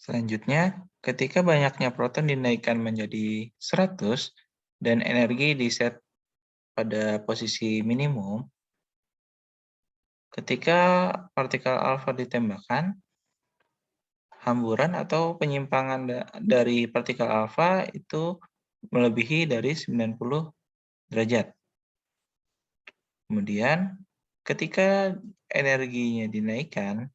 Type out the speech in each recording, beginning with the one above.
Selanjutnya, ketika banyaknya proton dinaikkan menjadi 100 dan energi diset pada posisi minimum, ketika partikel alfa ditembakkan, hamburan atau penyimpangan dari partikel alfa itu melebihi dari 90 derajat. Kemudian, ketika energinya dinaikkan,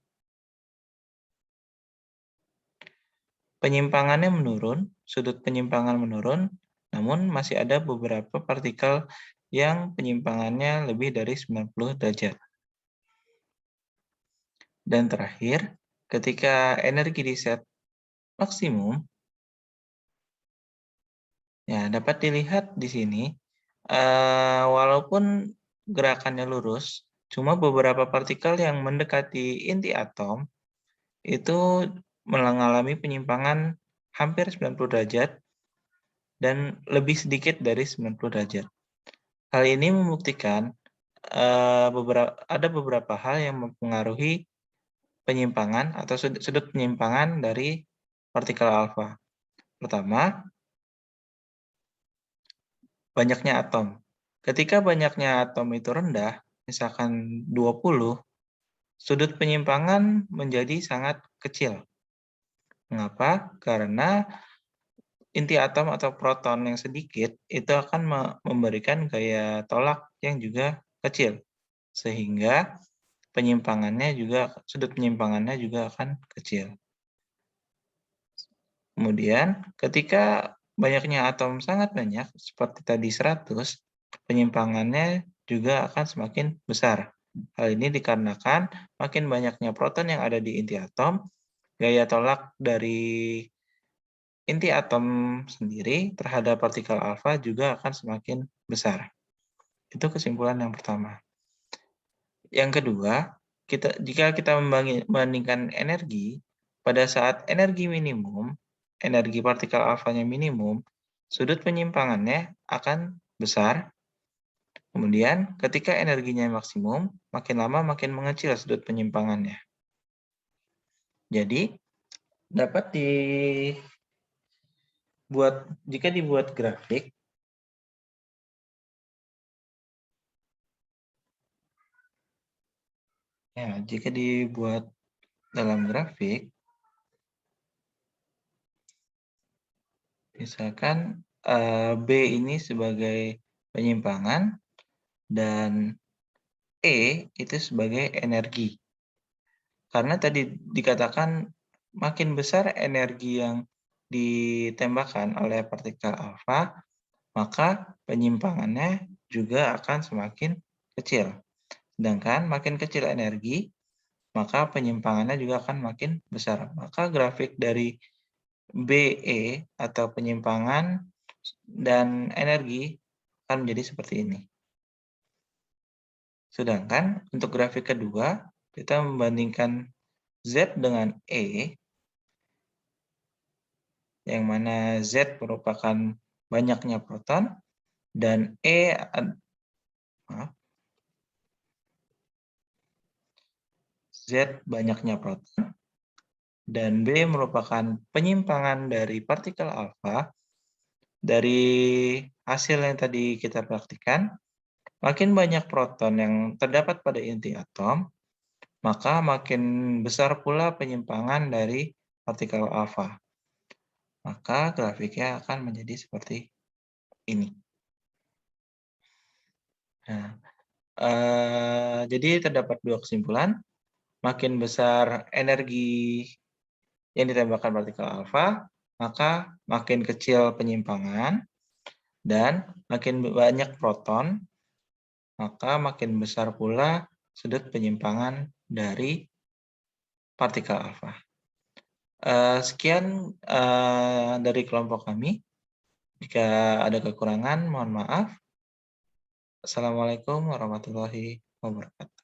penyimpangannya menurun, sudut penyimpangan menurun, namun masih ada beberapa partikel yang penyimpangannya lebih dari 90 derajat. Dan terakhir, ketika energi diset maksimum, ya dapat dilihat di sini, walaupun gerakannya lurus, cuma beberapa partikel yang mendekati inti atom itu mengalami penyimpangan hampir 90 derajat dan lebih sedikit dari 90 derajat. Hal ini membuktikan ada beberapa hal yang mempengaruhi penyimpangan atau sudut penyimpangan dari partikel alfa. Pertama, banyaknya atom. Ketika banyaknya atom itu rendah, misalkan 20, sudut penyimpangan menjadi sangat kecil. Mengapa? Karena inti atom atau proton yang sedikit itu akan memberikan gaya tolak yang juga kecil, sehingga sudut penyimpangannya juga akan kecil. Kemudian, ketika banyaknya atom sangat banyak, seperti tadi 100, penyimpangannya juga akan semakin besar. Hal ini dikarenakan makin banyaknya proton yang ada di inti atom, gaya tolak dari inti atom sendiri terhadap partikel alfa juga akan semakin besar. Itu kesimpulan yang pertama. Yang kedua, jika kita membandingkan energi, pada saat energi minimum, energi partikel alfanya minimum, sudut penyimpangannya akan besar. Kemudian, ketika energinya maksimum, makin lama makin mengecil sudut penyimpangannya. Jadi, dapat jika dibuat grafik, ya, jika dibuat dalam grafik, misalkan B ini sebagai penyimpangan dan E itu sebagai energi. Karena tadi dikatakan makin besar energi yang ditembakkan oleh partikel alfa, maka penyimpangannya juga akan semakin kecil. Sedangkan makin kecil energi, maka penyimpangannya juga akan makin besar. Maka grafik dari BE atau penyimpangan dan energi akan menjadi seperti ini. Sedangkan untuk grafik kedua, kita membandingkan Z dengan E, yang mana Z merupakan banyaknya proton, dan Z banyaknya proton, dan B merupakan penyimpangan dari partikel alfa. Dari hasil yang tadi kita praktikkan, makin banyak proton yang terdapat pada inti atom, maka makin besar pula penyimpangan dari partikel alfa. Maka grafiknya akan menjadi seperti ini. Nah, jadi terdapat dua kesimpulan. Makin besar energi yang ditembakkan partikel alfa, maka makin kecil penyimpangan, dan makin banyak proton, maka makin besar pula sudut penyimpangan dari partikel alfa. Sekian dari kelompok kami. Jika ada kekurangan, mohon maaf. Assalamualaikum warahmatullahi wabarakatuh.